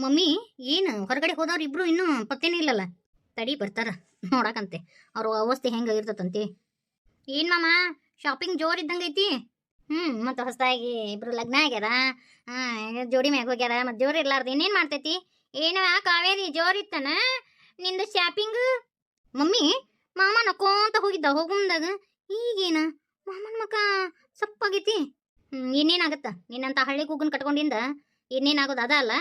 Mummy ಏನು ಹೊರಗಡೆ ಹೋದವ್ರು ಇಬ್ರು ಇನ್ನೂ ಪತ್ತೇನೇ ಇಲ್ಲಲ್ಲ. ತಡಿ ಬರ್ತಾರ ನೋಡಕಂತೆ ಅವ್ರ ಅವಸ್ಥೆ ಹೆಂಗ ಇರ್ತತಂತೆ. ಏನ್ ಮಾಮ ಶಾಪಿಂಗ್ ಜೋರ್ ಇದ್ದಂಗೈತಿ. ಮತ್ತೆ ಹೊಸದಾಗಿ ಇಬ್ರು ಲಗ್ನ ಆಗ್ಯಾರ, ಜೋಡಿ ಮ್ಯಾಗ ಹೋಗ್ಯಾರ, ಮತ್ತೆ ಜೋರ್ ಇರ್ಲಾರ್ದ ಏನೇನ್ ಮಾಡ್ತೈತಿ. ಏನ ಕಾವೇರಿ ಜೋರ್ ಇತ್ತನ ನಿಂದ ಶಾಪಿಂಗ್. ಮಮ್ಮಿ ಮಾಮ ನಕ್ಕೋಂತ ಹೋಗಿದ್ದ ಹೋಗುಂದಾಗ ಈಗೇನ ಮಾಮನ ಮಕ ಸಪ್ಪಾಗೈತಿ. ಇನ್ನೇನಾಗತ್ತ ನಿನ್ನಂತ ಹಳ್ಳಿ ಕೂಗನ್ ಕಟ್ಕೊಂಡಿಂದ ಇನ್ನೇನಾಗೋದು ಅದ ಅಲ್ಲ.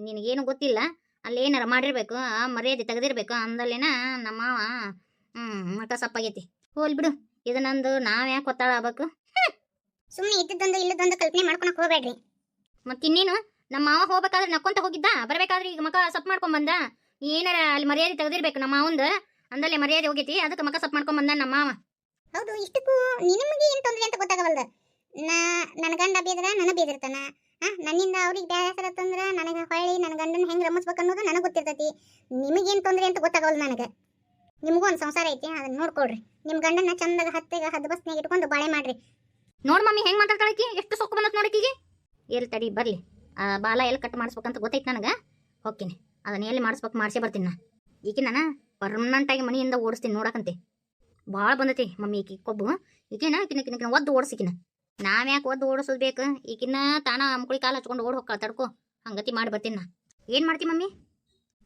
ನಿನಗೇನು ಗೊತ್ತಿಲ್ಲ, ಅಲ್ಲಿ ಏನಾರ ಮಾಡಿರ್ಬೇಕು, ಆ ಮರ್ಯಾದೆ ತೆಗೆದಿರ್ಬೇಕು ಅಂದಲ್ಲೇನ ನಮ್ಮ ಮಾವ ಮಕ ಸಪ್ಪಾಗೈತಿ. ಹೋಲ್ ಬಿಡು, ಇದು ನಂದು ನಾವ್ಯಾಕೆ ಒತ್ತಾಳ ಆಗ್ಬೇಕು. ಸುಮ್ಮನೆ ಇದ್ದದ್ದೊಂದು ಇಲ್ಲದೊಂದು ಕಲ್ಪನೆ ಮಾಡ್ಕೊಳಕ್ ಹೋಗ್ಬೇಡ್ರಿ. ಮತ್ತಿನ್ನೇನು ನಮ್ಮ ಮಾವ ಹೋಗ್ಬೇಕಾದ್ರೆ ನಕ್ಕೊಂತ ಹೋಗಿದ್ದ, ಬರ್ಬೇಕಾದ್ರೆ ಈಗ ಮಕ ಸಪ್ ಮಾಡ್ಕೊಂಡ್ ಬಂದ. ಏನಾರ ಅಲ್ಲಿ ಮರ್ಯಾದೆ ತೆಗೆದಿರ್ಬೇಕು ನಮ್ಮ ಮಾವಂದ, ಅಂದಲ್ಲೇ ಮರ್ಯಾದೆ ಹೋಗೈತಿ, ಅದಕ್ಕೆ ಮಕ ಸಪ್ ಮಾಡ್ಕೊಂಡ್ ಬಂದ ನಮ್ಮ ಮಾವ. ಹೌದು, ಇಷ್ಟಕ್ಕೂ ನಿನಮಗೆ ಏನ್ ತೊಂದ್ರೆ ಅಂತ ಗೊತ್ತಾಗವಲ್ದ. ನನ್ನ ಗಂಡ ಬೇದ್ರ ನನ್ನ ಬೇದಿರ್ತಾನ, ನನ್ನಿಂದ ಅವ್ರಿಗೆ ಬೇಸರ ತಂದ್ರ ನನಗೆ ಹೊಳ್ಳಿ ನನ್ನ ಗಂಡನ ಹೆಂಗ್ ರಮಿಸ್ಬೇಕು ಅನ್ನೋದು ನನಗೆ ಗೊತ್ತಿರ್ತೈತಿ. ನಿಮಗೇನು ತೊಂದ್ರೆ ಅಂತ ಗೊತ್ತಾಗವಲ್ದು ನನಗೆ. ನಿಮಗೂ ಒಂದು ಸಂಸಾರ ಐತಿ, ಅದನ್ನ ನೋಡ್ಕೊಳ್ರಿ. ನಿಮ್ಮ ಗಂಡನ ಚಂದಾಗ ಹದ್ದು ಬಸ್ನಾಗ ಇಟ್ಕೊಂಡು ಬಾಳೆ ಮಾಡ್ರಿ. ನೋಡ್ ಮಮ್ಮಿ ಹೆಂಗ್ ಮಾತಾಡ್ತಾಳಕಿ, ಎಷ್ಟು ಸೊಕ್ಕು ಬಂದತ್ ನೋಡಕೀಗಿ. ಎಲ್ಲಿ ತಡಿ ಬರ್ಲಿ, ಆ ಬಾಲ ಎಲ್ಲಿ ಕಟ್ ಮಾಡಿಸ್ಬೇಕಂತ ಗೊತ್ತೈತಿ ನನಗೆ. ಹೋಗ್ತೀನಿ ಅದನ್ನ ಎಲ್ಲಿ ಮಾಡಿಸ್ಬೇಕು ಮಾಡಿಸೇ ಬರ್ತೀನಿ ನಾ. ಈಕಿ ನಾನು ಪರ್ಮನೆಂಟ್ ಆಗಿ ಮನೆಯಿಂದ ಓಡಿಸ್ತೀನಿ ನೋಡಕಂತೆ. ಭಾಳ ಬಂದೈತಿ ಮಮ್ಮಿ ಈಕಿ ಕೊಬ್ಬು. ಈಕಿನ ಕಿನ್ನ ಒದ್ದು ಓಡಿಸಿಕಿನ. ನಾವ್ಯಾಕೆ ಒದ್ದು ಓಡಿಸೋದು ಬೇಕು, ಈಕಿನ್ನ ತಾನ ಮುಕುಳಿ ಕಾಲು ಹಚ್ಕೊಂಡು ಓಡ್ ಹೋಗ್ಕಳ ತಡ್ಕೊ. ಹಂಗತಿ ಮಾಡಿ ಬರ್ತೀನಿ ನಾ. ಏನು ಮಾಡ್ತಿ ಮಮ್ಮಿ,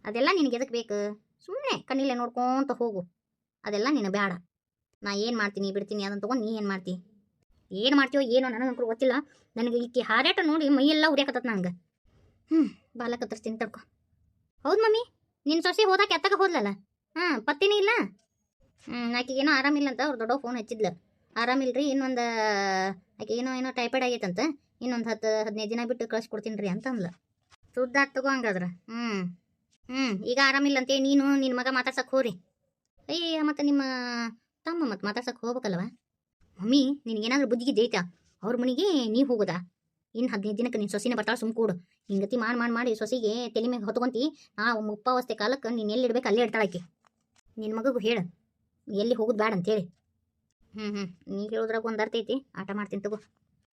ಅದೆಲ್ಲ ನಿನಗೆ ಎದಕ್ಕೆ ಬೇಕು? ಸುಮ್ಮನೆ ಕಣ್ಣಿಲೆ ನೋಡ್ಕೊಂತ ಹೋಗು, ಅದೆಲ್ಲ ನೀನು ಬೇಡ. ನಾ ಏನು ಮಾಡ್ತೀನಿ ಬಿಡ್ತೀನಿ ಅದನ್ನ ತೊಗೊಂಡು ನೀ ಏನು ಮಾಡ್ತಿ, ಏನು ಮಾಡ್ತೀವೋ ಏನೋ ನನಗಂಕರು ಗೊತ್ತಿಲ್ಲ. ನನಗೆ ಈಕಿ ಹಾರಾಟ ನೋಡಿ ಮೈಯೆಲ್ಲ ಉರಿಯಾಕತ್ತ ನನಗೆ. ಬಾಲ ಕತ್ತರಿಸ್ತೀನಿ ತಡ್ಕೊ. ಹೌದು ಮಮ್ಮಿ, ನಿನ್ನ ಸೊಸೆ ಹೋದಾಕೆ ಎತ್ತಗ ಹೋದ್ಲಲ್ಲ, ಪತ್ತಿನೇ ಇಲ್ಲ. ಆಕೆಗೇನೋ ಆರಾಮಿಲ್ಲ ಅಂತ ಅವ್ರು ದೊಡ್ಡ ಫೋನ್ ಹಚ್ಚಿದ್ಲು. ಆರಾಮಿಲ್ರಿ, ಇನ್ನೊಂದು ಆಕೆ ಏನೋ ಟೈಫಾಯ್ಡ್ ಆಗೈತಂತ, ಇನ್ನೊಂದು 10-15 ದಿನ ಬಿಟ್ಟು ಕಳಿಸ್ಕೊಡ್ತೀನಿ ರೀ ಅಂತ ಅಂದ್ಲ. ಸುದ್ದಾತ್ ತಗೋ ಹಂಗಾದ್ರೆ. ಈಗ ಆರಾಮಿಲ್ಲಂತೆ, ನೀನು ನಿನ್ನ ಮಗ ಮಾತಾಡ್ಸಕ್ಕೆ ಹೋರಿ. ಅಯ್ಯ ಮತ್ತು ನಿಮ್ಮ ತಮ್ಮ ಮತ್ತು ಮಾತಾಡ್ಸಕ್ಕೆ ಹೋಗ್ಬೇಕಲ್ವ. ಮಮ್ಮಿ ನಿನಗೇನಾದ್ರೂ ಬುದ್ಧಿಗಿದ್ದು ಐತಾ? ಅವ್ರ ಮನೆಗೆ ನೀವು ಹೋಗೋದಾ? ಇನ್ನು 15 ದಿನಕ್ಕೆ ನಿನ್ನ ಸೊಸಿನೇ ಬರ್ತಾಳೆ, ಸುಮ್ಕೂಡು. ಹಿಂಗತಿ ಮಾಡಿ ಸೊಸಿಗೆ ತಲೆ ಮ್ಯಾಗ ಹೊತ್ಕೊಂತಿ. ಮುಪ್ಪಾವಸ್ಥೆ ಕಾಲಕ್ಕೆ ನೀನು ಎಲ್ಲಿ ಇಡ್ಬೇಕು ಅಲ್ಲೇ ಇಡ್ತಾಳಾಕಿ. ನಿನ್ನ ಮಗಗೂ ಹೇಳು ಎಲ್ಲಿ ಹೋಗೋದು ಬೇಡ ಅಂತೇಳಿ. ನೀ ಹೇಳೋದ್ರಾಗ ಒಂದು ಅರ್ಥ ಐತಿ, ಆಟ ಮಾಡ್ತೀನಿ ತಗೋ.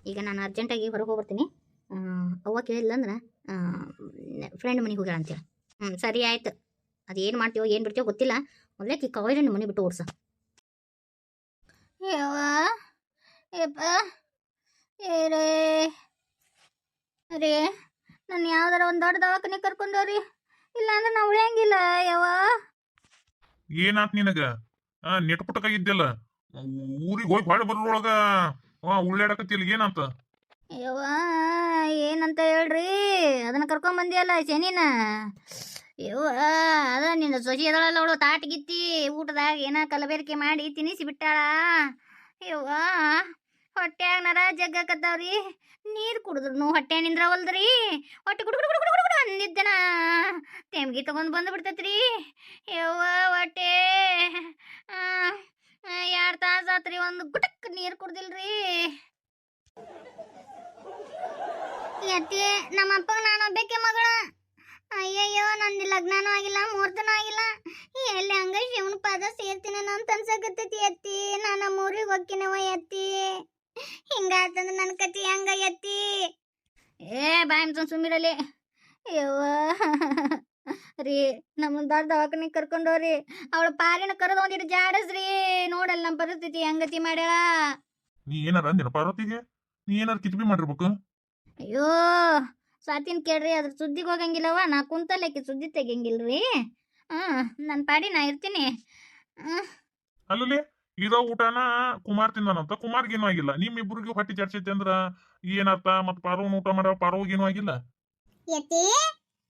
ಈಗ ನಾನು ಅರ್ಜೆಂಟಾಗಿ ಹೊರಗೆ ಹೋಗ್ಬರ್ತೀನಿ. ಅವ್ವ ಕೇಳಿಲ್ಲ ಅಂದ್ರೆ ಫ್ರೆಂಡ್ ಮನೆಗೆ ಹೋಗ್ಯಾಳ ಅಂತೇಳಿ. ಸರಿ ಆಯ್ತು. ಅದೇನು ಮಾಡ್ತೀವೋ ಏನು ಬಿಡ್ತೀವೋ ಗೊತ್ತಿಲ್ಲ, ಮೊದಲೇ ಕಾವೇರಿ ಮನೆ ಬಿಟ್ಟು ಓಡಿಸ. ಅರೇ ನಾನು ಯಾವ್ದಾರ ಒಂದು ದೊಡ್ಡ ದವಾಖಾನೆ ಕರ್ಕೊಂಡವ್ರಿ, ಇಲ್ಲ ಅಂದ್ರೆ ನಾವು ಉಳಿಯಂಗಿಲ್ಲ. ಏನಾತ್ ನಿನಗ? ನೆಟ್ಪುಟಕಾಗಿದ್ದೆಲ್ಲ ಊರಿಗೆ ಹೋಗಿ ಹೊಳೆ ಬರೋಳೊಳಗ ಉಳ್ಳಾಡಕತ್ತಿಲ್ಲ, ಏನಂತ? ಏನಂತ ಹೇಳ್ರಿ, ಅದನ್ನ ಕರ್ಕೊಂಡ್ ಬಂದಿಯಲ್ಲ ಶನಿನ. ಅದ ನಿನ್ನ ಸೊಸಿ ಎದಳಲ್ಲ ಅವಳು, ತಾಟಿಗಿತ್ತಿ ಊಟದಾಗ ಏನ ಕಲಬೆರಕೆ ಮಾಡಿ ತಿನ್ನಿಸಿ ಬಿಟ್ಟಾಳ. ಹೊಟ್ಯಾಗ ನರ ಜಗ್ಗಕತ್ತಾವ್ರಿ, ನೀರು ಕುಡಿದ್ರು ಹೊಟ್ಟೆ ನಿಂದ್ರವಲ್ದ್ರಿ. ಹೊಟ್ಟೆ ಕುಡು ಅಂದಿದ್ದನ ತೆಮ್ಗಿ ತಗೊಂಡ್ ಬಂದು ಬಿಡ್ತೈತ್ರಿ. ಹೊಟ್ಟೆ 2 ತಾಸು ಆತ್ರಿ, ಒಂದು ಗುಟಕ್ ನೀರು ಕುಡ್ದಿಲ್ರಿ. ಯತ್ತಿ ನಮ್ಮ ಅಪ್ಪಗೆ ನಾನು ಒಬ್ಬಕ್ಕೆ ಮಗಳ. ಅಯ್ಯಯ್ಯೋ ನಂದು ಲಗ್ನನೂ ಆಗಿಲ್ಲ, ಮುಹೂರ್ತನೂ ಆಗಿಲ್ಲ. ಎಲ್ಲಿ ಹಂಗ ಶಿವನ ಪಾದ ಸೇರ್ತೀನಿ ಅಂತ ಅನ್ಸಕತ್ತೈತಿ ಯತ್ತಿ. ನಾನು ಊರಿಗೆ ಹೋಗ್ತೀನವ ಯತ್ತಿ. ಹಿಂಗಾತಂದ್ರೆ ನನ್ನ ಕತಿ ಹಂಗ ಯತ್ತಿ. ಬಾಯ್ ಸುಮ್ಮಿರಲಿ. ರೀ ನಮ್ಮ ದೊಡ್ಡ ದವಾಖಾನೆ ಕರ್ಕೊಂಡವ್ರಿ, ಅವಳ ಪಾಲಿನ ಕರೆದು ಒಂದಿಟ್ಟು ಜಾಡಸ್ರಿ. ನೋಡಲ್ಲ ನಮ್ಮ ಪರಿಸ್ಥಿತಿ ಹೆಂಗತಿ ಮಾಡ್ಯಾಳ. ನೀ ಏನಾರ ಅಂದಿನ ಪಾರ್ವತಿಗೆ? ನೀ ಏನಾರ ಕಿತ್ಬಿ ಮಾಡಿರ್ಬೇಕು. ಅಯ್ಯೋ ಸ್ವಾತಿನ್ ಕೇಳ್ರಿ, ಅದ್ರ ಸುದ್ದಿಗೆ ಹೋಗಂಗಿಲ್ಲವ. ನಾ ಕುಂತಲ್ಲಕ್ಕೆ ಸುದ್ದಿ ತೆಗಿಯಂಗಿಲ್ರಿ. ನನ್ನ ಪಾಡಿ ನಾ ಇರ್ತೀನಿ. ಅಲ್ಲಲ್ಲಿ ಇರೋ ಊಟನ ಕುಮಾರ್ ತಿಂದಾನಂತ, ಕುಮಾರ್ಗೇನು ಆಗಿಲ್ಲ. ನಿಮ್ಮಿಬ್ರಿಗೆ ಹೊಟ್ಟೆ ಜಾಡ್ಸೈತಿ ಅಂದ್ರ ಏನರ್ಥ? ಮತ್ ಪಾರವನ್ ಊಟ ಮಾಡೋ ಪಾರವಗೇನು ಆಗಿಲ್ಲ. ಯತಿ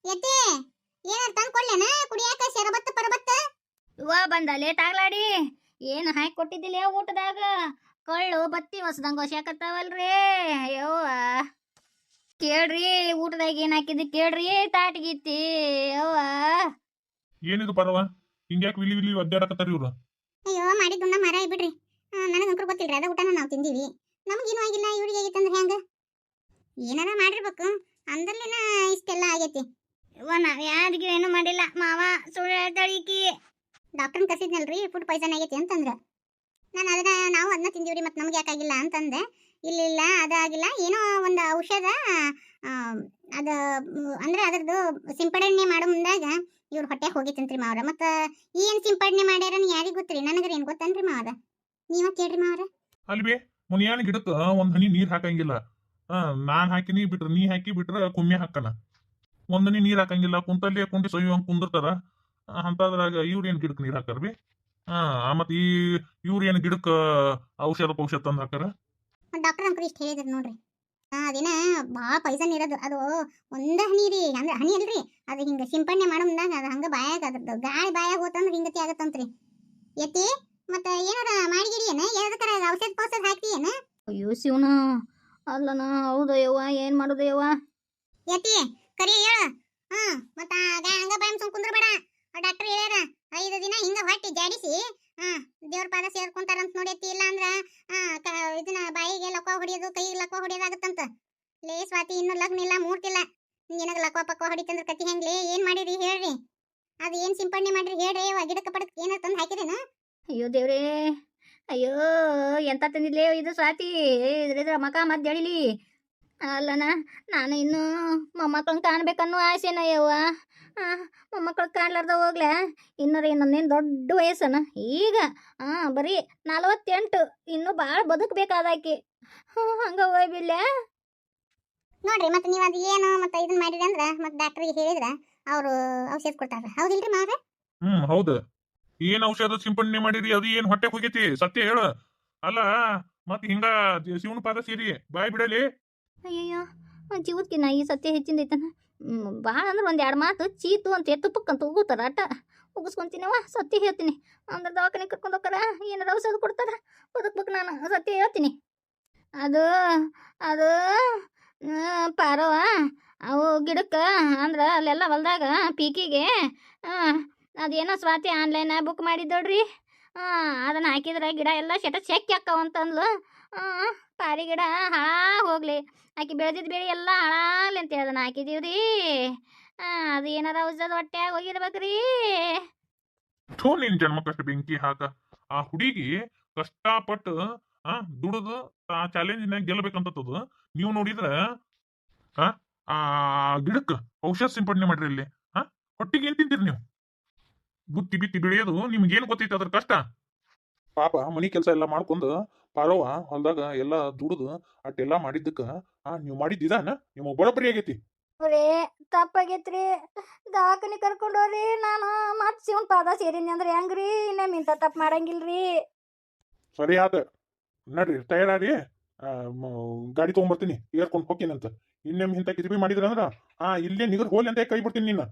ಯತಿ ಏನಾರ ತಂದು ಕೊಡ್ಲೇನ ಕುಡಿಯಾಕ ಶರಬತ್ತ ಪರಬತ್ತ? ಬಂದ ಲೇಟ್ ಆಗ್ಲಾಡಿ. ಏನು ಹಾಕಿ ಕೊಟ್ಟಿದ್ದಿಲ್ಲ ಊಟದಾಗ? ಕಳ್ಳು ಬತ್ತಿ ಹೊಸದಂಗ ಹೊಸ್ಯಾಕತ್ತಾವಲ್ರಿ. ಕೇಳ್ರಿ, ಊಟದಾಗ ಏನ್ ಹಾಕಿದ್ದಿ ಕೇಳ್ರಿ, ತಾಟಿಗಿತ್ತಿ. ಏನಿದು ಪರವ, ಹಿಂಗ್ಯಾಕೆ ವಿಲಿ ವಿಲಿ ಒದ್ದಾಡಕತ್ತಾರ ಇವ್ರು? ಅಯ್ಯೋ ಮಾಡಿದ್ದುಣ್ಣ ಮರ ಬಿಡ್ರಿ, ನನಗಂಕರು ಗೊತ್ತಿಲ್ರಿ. ಅದ ಊಟನ ನಾವು ತಿಂದೀವಿ, ನಮಗೇನು ಆಗಿಲ್ಲ. ಇವ್ರಿಗೆ ಆಗೈತಂದ್ರೆ ಹೆಂಗ? ಏನಾರ ಮಾಡಿರ್ಬೇಕು, ಅಂದ್ರಲಿನ ಇಷ್ಟೆಲ್ಲ ಆಗೈತಿ. ನಾವ್ ಯಾರಿಗೂ ಏನು ಮಾಡಿಲ್ಲ ಮಾವ, ಸುಳ್ಳು ಹೇಳ್ತಾಳಿಕಿ. ಡಾಕ್ಟರ್ನ ಕಸಿದ್ನಲ್ರಿ, ಫುಡ್ ಪಾಯ್ಸನ್ ಆಗೈತಿ ಅಂತಂದ್ರ. ನಾನು ನಾವು ಅದನ್ನ ತಿಂದೀವ್ರಿ, ಮತ್ತೆ ನಮ್ಗೆ ಯಾಕಾಗಿಲ್ಲ ಅಂತಂದೆ. ಇಲ್ಲ ಅದಾಗಿಲ್ಲ, ಏನೋ ಒಂದು ಔಷಧ ಆ, ಅದ ಅಂದ್ರೆ ಅದ್ರದ್ದು ಸಿಂಪಡಣೆ ಮಾಡೋ ಮುಂದಾಗ ಇವ್ರ ಹೊಟ್ಟೆ ಹೋಗಿತ್ತಂತ್ರಿ ಮಾವ್ರ. ಮತ್ತ ಏನ್ ಸಿಂಪಡಣೆ ಮಾಡ್ಯಾರ ಯಾರಿಗ್ ಗೊತ್ತ್ರಿ? ನನಗರ ಏನ್ ಗೊತ್ತನ್ರಿ ಮಾವ್ರ, ನೀವ ಕೇಳ್ರಿ ಮಾವ್ರ. ಅಲ್ವೇ ಮುನಿಯಾನ ಗಿಡಕ್ಕ ಒಂದ್ ಹನಿ ನೀರ್ ಹಾಕಂಗಿಲ್ಲ. ನಾನ್ ಹಾಕಿನಿ ಬಿಟ್ರ ನೀ ಹಾಕಿ ಬಿಟ್ರ ಕುಮ್ಮೆ ಹಾಕನ. ಒಂದ್ ಹನಿ ನೀರ್ ಹಾಕಂಗಿಲ್ಲ, ಕುಂತಲ್ಲೇ ಕುಂಟಿ ಸೊಯ್ಯುವಂಗ್ ಕುಂದಿರ್ತಾರ. ಅಂತದ್ರಾಗ ಇವ್ರ ಏನ್ ಗಿಡಕ್ ನೀರ್ ಹಾಕಾರ ಬಿ? ಮತ್ ಇವ್ರ ಏನ್ ಗಿಡಕ್ಕ ಔಷಧ ತಂದ್ ಹಾಕಾರ? ಡಾಕ್ಟರ್ ಅಂಕರ್ ಇಷ್ಟ ಹೇಳಿದ್ರು ನೋಡ್ರಿ. ಅದೇನ ಭಾಳ ಪೈಸನ್ ಇರೋದು ಅದು. ಒಂದ ಹನಿ ರೀ, ಅಂದ್ರೆ ಹನಿ ಅಲ್ರಿ ಅದು, ಹಿಂಗ ಸಿಂಪಡಣೆ ಮಾಡೋ ಮುಂದಾಗ ಅದು ಹಂಗ ಬಾಯಾಗ ಅದ್ರದ್ದು ಗಾಳಿ ಬಾಯಾಗ ಹೋತಂದ್ರ ಹಿಂಗತಿ ಆಗತ್ತಂತ್ರಿ. ಎತ್ತಿ ಮತ್ತ ಏನಾರ ಮಾಡಿಗಿಡಿ ಏನ ಯಾವ್ದಕ್ಕಾರ ಔಷಧ ಹಾಕಿ ಏನ? ಅಯ್ಯೋ ಶಿವನ, ಅಲ್ಲನ ಹೌದು ಯವ್ವ, ಏನ್ ಮಾಡೋದು ಯವ್ವ? ಎತ್ತಿ ಕರಿ ಹೇಳ. ಮತ್ತ ಹಂಗ ಬಾಯ್ ಮುಚ್ಕೊಂಡ್ ಕುಂದ್ರಬೇಡ. ಡಾಕ್ಟರ್ ಹೇಳ್ಯಾರ 5 ದಿನ ಹಿಂಗ ಹೊಟ್ಟಿ ಜಾಡಿಸಿ ದೇವ್ರ ಪಾದ ಸೇರ್ಕೊಂತಾರಂತ ನೋಡೈತಿ. ಇಲ್ಲ ಅಂದ್ರ ಇದನ್ನ ಬಾಯಿಗೆ ಲಕ್ವ ಹೊಡಿಯೋದು, ಕೈಗೆ ಲಕ್ವ ಹೊಡಿಯೋದಾಗತ್ತಂತ. ಲೇ ಸ್ವಾತಿ, ಇನ್ನು ಲಗ್ನ ಇಲ್ಲ, ಮೂರ್ತಿಲ್ಲ, ನಿನಗ ಲಕ್ವ ಪಕ್ವ ಹೊಡಿತಂದ್ರ ಕತಿ ಹೆಂಗ್ಲಿ? ಏನ್ ಮಾಡಿರಿ ಹೇಳ್ರಿ? ಅದು ಏನ್ ಸಿಂಪಡಣೆ ಮಾಡ್ರಿ ಹೇಳ್ರಿ? ಗಿಡಕ್ಕೆ ಪಡಕ್ ಏನಾರ ತಂದು ಹಾಕಿರೇನ? ಅಯ್ಯೋ ದೇವ್ರೇ, ಅಯ್ಯೋ ಎಂತ ತಂದಿದ್ಲೇ ಇದು ಸ್ವಾತಿ, ಇದ್ರ ಮಕ ಮತ್ ಜಡಿಲಿ. ಅಲ್ಲನ ನಾನು ಇನ್ನು ಮೊಮ್ಮಕ್ಕಳನ್ನ ಕಾಣ್ಬೇಕನ್ನೋ ಆಸೆನ ಯವ್ವ. ಮೊಮ್ಮಕ್ಕಳು ಕಾಣ್ಲಾರ್ದ ಹೋಗ್ಲ, ಇನ್ನೂರ ನನ್ನೇನು ದೊಡ್ಡ ವಯಸ್ಸನ ಈಗ. ಬರೀ 48, ಇನ್ನೂ ಭಾಳ ಬದುಕಬೇಕಾದಾಕಿ. ಹಂಗ ಹೋಗ್ಬಿಡ್ಲ ನೋಡ್ರಿ. ಮತ್ತೆ ನೀವ್ ಅದು ಏನು ಮತ್ತೆ ಇದನ್ನ ಮಾಡಿರಿ ಅಂದ್ರ ಮತ್ತೆ ಡಾಕ್ಟರ್ಗೆ ಹೇಳಿದ್ರ ಅವ್ರು ಔಷಧ ಕೊಡ್ತಾರ, ಹೌದಿಲ್ರಿ ಮಾವ್ರ? ಹೌದು. ಏನ್ ಔಷಧ ಸಿಂಪಡಣೆ ಮಾಡಿರಿ? ಅದು ಏನ್ ಹೊಟ್ಟೆ ಹೋಗೈತಿ? ಸತ್ಯ ಹೇಳ. ಅಲ್ಲ ಮತ್ ಹಿಂಗ ಶಿವನ ಪಾದ ಸೇರಿ ಬಾಯ್ ಬಿಡಲಿ? ಅಯ್ಯಯ್ಯೋ, ಜೀವದ್ಕಿನ್ನ ಈ ಸತ್ಯ ಹೆಚ್ಚಿಂದೈತನ. ಭಾಳ ಅಂದ್ರೆ 1-2 ಮಾತು ಚೀತು ಅಂತ ತುಪ್ಪಕ್ಕಂತ ಹೋಗುತ್ತಾರ ಆಟ ಉಗಿಸ್ಕೊಂತೀನವ. ಸತ್ಯ ಹೇಳ್ತೀನಿ ಅಂದ್ರೆ ದವಾಖಾನೆ ಕರ್ಕೊಂಡು ಹೋಗ್ತಾರ, ಏನಾರ ಔಷಧ ಕೊಡ್ತಾರ, ಬದುಕ್ಬೇಕು. ನಾನು ಸತ್ಯ ಹೇಳ್ತೀನಿ. ಅದು ಅದು ಪಾರವ ಅವು ಗಿಡಕ್ಕೆ ಅಂದ್ರೆ ಅಲ್ಲೆಲ್ಲ ಹೊಲ್ದಾಗ ಪೀಕಿಗೆ ಅದೇನೋ ಸ್ವಾತಿ ಆನ್ಲೈನ್ ಬುಕ್ ಮಾಡಿದ್ದೋಡ್ರಿ. ಅದನ್ನು ಹಾಕಿದ್ರೆ ಗಿಡ ಎಲ್ಲ ಸೆಕ್ಕಿ ಹಾಕವಂತಂದ್ಲು. ಪಾರಿ ಗಿಡ ಹೋಗ್ಲಿ, ಆಕಿ ಬೆಳೆದಿದ್ದು ಬೆಳೆ ಎಲ್ಲ ಹಾಳಾಗ್ಲಿ ಅಂತೇಳಿ ಅದನ್ನು ಹಾಕಿದೀವ್ರಿ. ಅದು ಏನಾರ ಔಷಧ ಹೊಟ್ಟೆಯಾಗ ಹೋಗಿರ್ಬೇಕ್ರಿ. ನಿನ್ ಜನ್ಮಕ್ಕಷ್ಟು ಬೆಂಕಿ ಹಾಕ. ಆ ಹುಡುಗಿ ಕಷ್ಟಪಟ್ಟು ದುಡಿದು ಆ ಚಾಲೆಂಜಿನಾಗ ಗೆಲ್ಲಬೇಕಂತದ್ದು. ನೀವು ನೋಡಿದ್ರ ಆ ಗಿಡಕ್ಕೆ ಔಷಧ ಸಿಂಪಡಣೆ ಮಾಡ್ರಿ. ಇಲ್ಲಿ ಹೊಟ್ಟಿಗೆ ಏನ್ ತಿಂತೀರಿ ನೀವು? ಬುತ್ತಿ ಬಿತ್ತಿ ಬೆಳೆಯೋದು ನಿಮ್ಗೇನು ಗೊತ್ತೈತಿ ಅದ್ರ ಕಷ್ಟ? ಪಾಪ ಮನಿ ಕೆಲಸ ಎಲ್ಲ ಮಾಡ್ಕೊಂಡು ಪಾರವ್ವ ಹೊಲ್ದಾಗ ಎಲ್ಲ ದುಡಿದು ಅಟ್ಟೆಲ್ಲ ಮಾಡಿದ್ದಕ್ಕ ನೀವು ಮಾಡಿದ್ದಿದಾನ ನಿಮಗೆ ಬರೋಬ್ಬರಿ ಆಗೈತಿ. ರೇ ತಪ್ಪಾಗೈತ್ರಿ, ದವಾಖಾನೆ ಕರ್ಕೊಂಡೋರಿ. ನಾನು ಮತ್ತೆ ಶಿವನ್ ಪಾದ ಸೇರಿನಿ ಅಂದ್ರೆ ಹೆಂಗ್ರಿ? ಇನ್ನೊಮ್ಮೆ ಇಂಥ ತಪ್ಪು ಮಾಡಂಗಿಲ್ರಿ. ಸರಿ ಆತ, ನಡ್ರಿ ತಯಾರಿ. ಗಾಡಿ ತಗೊಂಡ್ಬರ್ತೀನಿ, ಏರ್ಕೊಂಡು ಹೋಗ್ತೀನಂತ. ಇನ್ನೊಮ್ಮೆ ಇಂಥ ಕಿಸಿಬಿ ಮಾಡಿದ್ರ ಅಂದ್ರ ಇಲ್ಲೇ ನಿಗರ್ ಹೋಲಿ ಅಂತ ಕೈ ಬಿಡ್ತೀನಿ ನಿನ್ನ.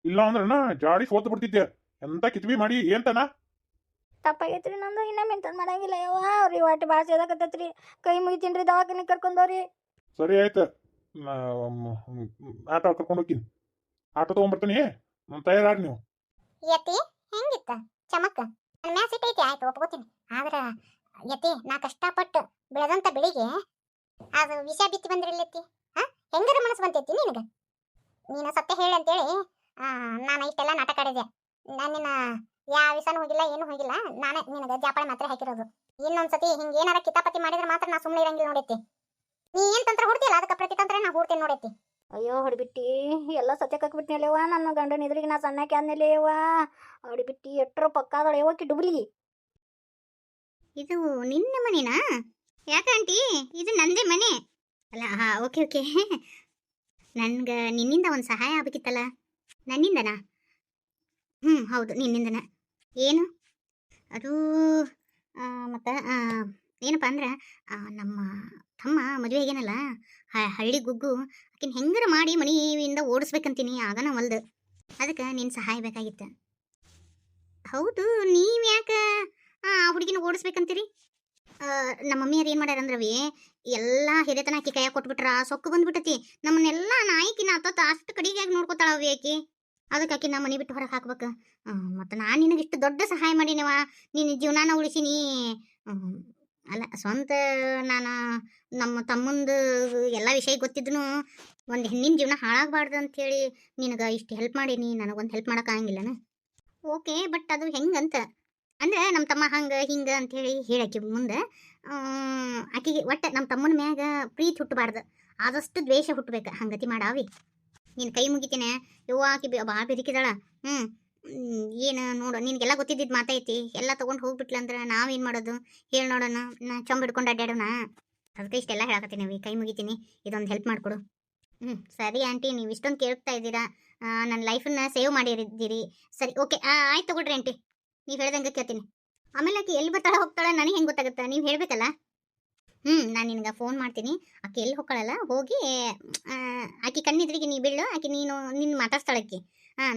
ಇಲ್ಲ ಅಂದ್ರನ ಜಾಡಿ ಸೋತ್ ಬಿಡ್ತಿದ್ದೆ. ಎಂತ ಕಿಸಿಬಿ ಮಾಡಿ ಏಂತನ? ತಪ್ಪಾಗೈತ್ರಿ ನಂದು, ಇನ್ನೊಮ್ಮೆ ಇಂಥದ್ದು ಮಾಡಂಗಿಲ್ಲ ಯವ್ವ. ಅವ್ರಿ ಹೊಟ್ಟೆ ಭಾಳ ಸೇದಾಕತ್ತೈತ್ರಿ, ಕೈ ಮುಗಿತೀನಿ, ದವಾಖಾನೆ ಕರ್ಕೊಂಡೋರಿ. ಸರಿ ಆಯ್ತು, ಆಟೋ ಕರ್ಕೊಂಡು ಹೋಗ್ತೀನಿ. ಆಟೋ ತಗೊಂಡ್ಬರ್ತೀನಿ, ತಯಾರಾಗಿ ನೀವು. ಯತಿ ಹೆಂಗಿತ್ತ ಚಮಕ್ಕ? ನನ್ನ ಮ್ಯಾಲ ಸಿಟ್ಟೈತಿ, ಆಯ್ತು ಒಪ್ಕೋತೀನಿ. ಆದ್ರ ಯತಿ, ನಾ ಕಷ್ಟಪಟ್ಟು ಬೆಳೆದಂತ ಬೆಳಿಗ್ಗೆ ಅದು ವಿಷ ಬಿತ್ತಿ ಬಂದ್ರಿಲ್ಲತಿ. ಹೆಂಗಾರ ಮನಸ್ಸು ಬಂತೈತಿ ನಿನಗ? ನೀನು ಸತ್ಯ ಹೇಳಿ ಅಂತೇಳಿ ನಾನು ಇಷ್ಟೆಲ್ಲ ನಾಟಕ ಆಡಿದೆ. ನಾನಿನ್ನ ಯಾವ ವಿಷನೂ ಹೋಗಿಲ್ಲ, ಏನು ಹೋಗಿಲ್ಲ. ನಾನೇ ನಿನಗ ಜಾಪಾಳೆ ಮಾತ್ರ ಹಾಕಿರೋದು. ಇನ್ನೊಂದ್ಸತಿ ಹಿಂಗೆ ಏನಾರ ಕಿತಾಪತಿ ಮಾಡಿದ್ರೆ ಮಾತ್ರ ನಾ ಸುಮ್ಮನೆ ಇರಂಗಿಲ್ಲ ನೋಡೈತಿ. ನೀ ಏನ್ ತಂತ್ರ ಹೊಡ್ತಿಲ್ಲ, ಅದಕ್ಕೆ ಪ್ರತಿತಂತ್ರ ನಾ ಹೊಡ್ತೇನೆ ನೋಡೈತಿ. ಅಯ್ಯೋ ಹೊಡಿಬಿಟ್ಟಿ, ಎಲ್ಲ ಸತ್ಯ ಕಕ್ಬಿಟ್ನಲ್ಲವ್ವ. ನನ್ನ ಗಂಡನ ಎದುರಿಗೆ ನಾ ಸಣ್ಣಕ್ಕೆ ಆದ್ಮೇಲೆಯವ್ವ ಹೊಡಿಬಿಟ್ಟಿ. ಎಟ್ರ ಪಕ್ಕಾದೊಳೆಯವಕ್ಕೆ ಡುಬ್ಲಿ. ಇದು ನಿನ್ನ ಮನೆನಾ? ಯಾಕಂಟಿ ಇದು ನಂದೇ ಮನೆ ಅಲ್ಲ? Okay okay. ನನ್ಗೆ ನಿನ್ನಿಂದ ಒಂದು ಸಹಾಯ ಆಗ್ಬೇಕಿತ್ತಲ್ಲ. ನನ್ನಿಂದನಾ? ಹೌದು, ನಿನ್ನಿಂದನ. ಏನು ಅದು? ಮತ್ತು ಏನಪ್ಪ ಅಂದ್ರೆ ನಮ್ಮ ತಮ್ಮ ಮದುವೆ ಆಗೇನಲ್ಲ, ಹಳ್ಳಿ ಗುಗ್ಗು, ಆಕಿನ ಹೆಂಗಾರ ಮಾಡಿ ಮನೆಯಿಂದ ಓಡಿಸ್ಬೇಕಂತೀನಿ. ಆಗನ ಹೊಲ್ದು, ಅದಕ್ಕೆ ನಿನ್ನ ಸಹಾಯ ಬೇಕಾಗಿತ್ತು. ಹೌದು, ನೀವು ಯಾಕೆ ಹುಡುಗಿನ ಓಡಿಸ್ಬೇಕಂತೀರಿ? ನಮ್ಮ ಮಮ್ಮಿಯರು ಏನು ಮಾಡ್ಯಾರಂದ್ರವಿ, ಎಲ್ಲ ಹಿರಿತನ ಆಕಿ ಕೈಯಾಗ ಕೊಟ್ಬಿಟ್ರ ಸೊಕ್ಕು ಬಂದ್ಬಿಟ್ಟತಿ. ನಮ್ಮನ್ನೆಲ್ಲ ನಾಯಿಕಿನ ಅತ್ತ ಅಷ್ಟು ಕಡಿಗಾಗಿ ನೋಡ್ಕೊತಾಳವಿ ಆಕಿ. ಅದಕ್ಕೆ ಆಕಿ ನಮ್ಮ ಮನೆ ಬಿಟ್ಟು ಹೊರಗೆ ಹಾಕ್ಬೇಕು. ಮತ್ತು ನಾನು ನಿನಗೆ ಇಷ್ಟು ದೊಡ್ಡ ಸಹಾಯ ಮಾಡೀನವ, ನಿನ್ನ ಜೀವನಾನ ಉಳಿಸೀನಿ. ಅಲ್ಲ, ಸ್ವಂತ ನಾನು ನಮ್ಮ ತಮ್ಮಂದು ಎಲ್ಲ ವಿಷಯ ಗೊತ್ತಿದ್ನು ಒಂದು ಹೆಣ್ಣಿನ ಜೀವನ ಹಾಳಾಗಬಾರ್ದು ಅಂಥೇಳಿ ನಿನಗೆ ಇಷ್ಟು ಹೆಲ್ಪ್ ಮಾಡೀನಿ. ನನಗೊಂದು ಹೆಲ್ಪ್ ಮಾಡೋಕ್ಕಾಗಂಗಿಲ್ಲನ? ಓಕೆ, ಬಟ್ ಅದು ಹೆಂಗಂತ? ಅಂದ್ರೆ ನಮ್ಮ ತಮ್ಮ ಹಂಗೆ ಹಿಂಗೆ ಅಂತೇಳಿ ಹೇಳಕ್ಕೆ ಮುಂದೆ ಆಕಿಗೆ ಒಟ್ಟು ನಮ್ಮ ತಮ್ಮನ ಮ್ಯಾಗ ಪ್ರೀತಿ ಹುಟ್ಟಬಾರ್ದು, ಆದಷ್ಟು ದ್ವೇಷ ಹುಟ್ಟಬೇಕು. ಹಂಗತಿ ಮಾಡಾವಿ. ನೀನು ಕೈ ಮುಗಿತೇನೆ ಯವ್ವ, ಆಕಿ ಭಾಳ ಬೆದಕಿದಾಳ. ಏನು ನೋಡು, ನಿನಗೆಲ್ಲ ಗೊತ್ತಿದ್ದಿದ್ದು ಮಾತೈತಿ, ಎಲ್ಲ ತೊಗೊಂಡು ಹೋಗ್ಬಿಟ್ಲ ಅಂದ್ರೆ ನಾವೇನು ಮಾಡೋದು ಹೇಳಿ ನೋಡೋಣ. ಚೊಂಬ್ ಹಿಡ್ಕೊಂಡು ಅಡ್ಡಾಡೋಣ. ಅದಕ್ಕೆ ಇಷ್ಟೆಲ್ಲ ಹೇಳಕತ್ತೀನಿ, ಕೈ ಮುಗಿತೀನಿ, ಇದೊಂದು ಹೆಲ್ಪ್ ಮಾಡಿಕೊಡು. ಸರಿ ಆಂಟಿ, ನೀವು ಇಷ್ಟೊಂದು ಕೇಳ್ತಾ ಇದ್ದೀರಾ, ನನ್ನ ಲೈಫನ್ನ ಸೇವ್ ಮಾಡಿರಿದ್ದೀರಿ. ಸರಿ, ಓಕೆ, ಆಯ್ತು ತಗೊಳ್ರಿ ಆಂಟಿ, ನೀವು ಹೇಳ್ದಂಗೆ ಕೇಳ್ತೀನಿ. ಆಮೇಲೆ ಆಕೆ ಎಲ್ಲಿ ಬರ್ತಾಳೆ ಹೋಗ್ತಾಳೆ ನನಗೆ ಹೆಂಗೆ ಗೊತ್ತಾಗುತ್ತೆ? ನೀವು ಹೇಳಬೇಕಲ್ಲ. ನಾನು ನಿನಗೆ ಫೋನ್ ಮಾಡ್ತೀನಿ. ಆಕೆ ಎಲ್ಲಿ ಹೋಗ್ಕೊಳ್ಳಲ್ಲ, ಹೋಗಿ ಆಕೆ ಕಣ್ಣಿದ್ರಿಗೆ ನೀ ಬೀಳು, ಆಕೆ ನಿನ್ನ ಮಾತಾಡ್ಸ್ತಾಳಕ್ಕಿ.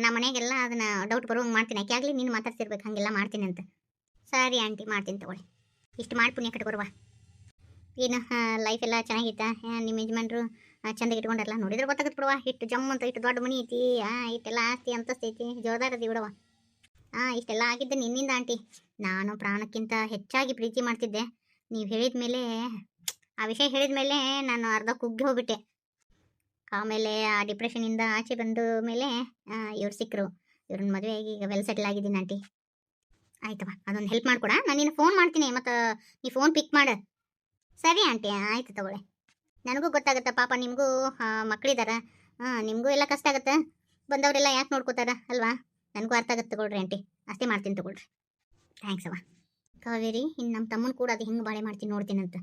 ನಮ್ಮ ಮನೆಗೆಲ್ಲ ಅದನ್ನು ಡೌಟ್ ಬರೋಂಗೆ ಮಾಡ್ತೀನಿ. ಆಕೆ ಆಗಲಿ ನಿನ್ನ ಮಾತಾಡ್ತಿರ್ಬೇಕು, ಹಾಗೆಲ್ಲ ಮಾಡ್ತೀನಿ ಅಂತ. ಸರಿ ಆಂಟಿ, ಮಾಡ್ತೀನಿ ತಗೊಳ್ಳಿ. ಇಷ್ಟು ಮಾಡಿ ಪುಣ್ಯ ಕಟ್ಕೊರುವ. ಏನು ಲೈಫ್ ಎಲ್ಲ ಚೆನ್ನಾಗಿತ್ತಾ? ನಿಮ್ಮ ಯಜಮಾನ್ರು ಚಂದಾಗಿ ಇಟ್ಕೊಂಡಲ್ಲ, ನೋಡಿದ್ರೆ ಗೊತ್ತಾಗತ್ತೆ ಬಿಡವ. ಇಷ್ಟು ಜಮ್ ಅಂತ ಇಷ್ಟು ದೊಡ್ಡ ಮನಿ ಐತಿ, ಇಷ್ಟೆಲ್ಲ ಆಸ್ತಿ ಅಂತಸ್ತೈತಿ, ಜೋರ್ದಾರದಿ ಬಿಡವ. ಇಷ್ಟೆಲ್ಲ ಆಗಿದ್ದೆ ನಿನ್ನಿಂದ ಆಂಟಿ. ನಾನು ಪ್ರಾಣಕ್ಕಿಂತ ಹೆಚ್ಚಾಗಿ ಪ್ರೀತಿ ಮಾಡ್ತಿದ್ದೆ. ನೀವು ಹೇಳಿದ ಮೇಲೆ, ಆ ವಿಷಯ ಹೇಳಿದ ಮೇಲೆ ನಾನು ಅರ್ಧ ಕುಗ್ಗಿ ಹೋಗ್ಬಿಟ್ಟೆ. ಆಮೇಲೆ ಆ ಡಿಪ್ರೆಷನಿಂದ ಆಚೆ ಬಂದ ಮೇಲೆ ಇವ್ರು ಸಿಕ್ಕರು. ಇವ್ರನ್ನ ಮದುವೆಯಾಗಿ ಈಗ ವೆಲ್ ಸೆಟಲ್ ಆಗಿದ್ದೀನಿ ಆಂಟಿ. ಆಯ್ತವ, ಅದೊಂದು ಹೆಲ್ಪ್ ಮಾಡ್ಕೊಡ. ನಾನು ನಿನ್ನ ಫೋನ್ ಮಾಡ್ತೀನಿ, ಮತ್ತು ನೀ ಫೋನ್ ಪಿಕ್ ಮಾಡು. ಸರಿ ಆಂಟಿ, ಆಯ್ತು ತಗೊಳ್ಳಿ. ನನಗೂ ಗೊತ್ತಾಗುತ್ತೆ ಪಾಪ, ನಿಮಗೂ ಮಕ್ಕಳಿದಾರ, ನಿಮಗೂ ಎಲ್ಲ ಕಷ್ಟ ಆಗುತ್ತೆ. ಬಂದವರೆಲ್ಲ ಯಾಕೆ ನೋಡ್ಕೋತಾರ ಅಲ್ವಾ? ನನಗೂ ಅರ್ಥ ಆಗುತ್ತೆ ತಗೊಳ್ರಿ ಆಂಟಿ. ಅಷ್ಟೇ ಮಾಡ್ತೀನಿ ತಗೊಳ್ರಿ. ಥ್ಯಾಂಕ್ಸ್ ಅವ. ಕಾವೇರಿ, ಇನ್ನು ನಮ್ಮ ತಮ್ಮನ ಕೂಡ ಅದು ಹೆಂಗೆ ಬಾಳೆ ಮಾಡ್ತೀನಿ ನೋಡ್ತೀನಿ ಅಂತ.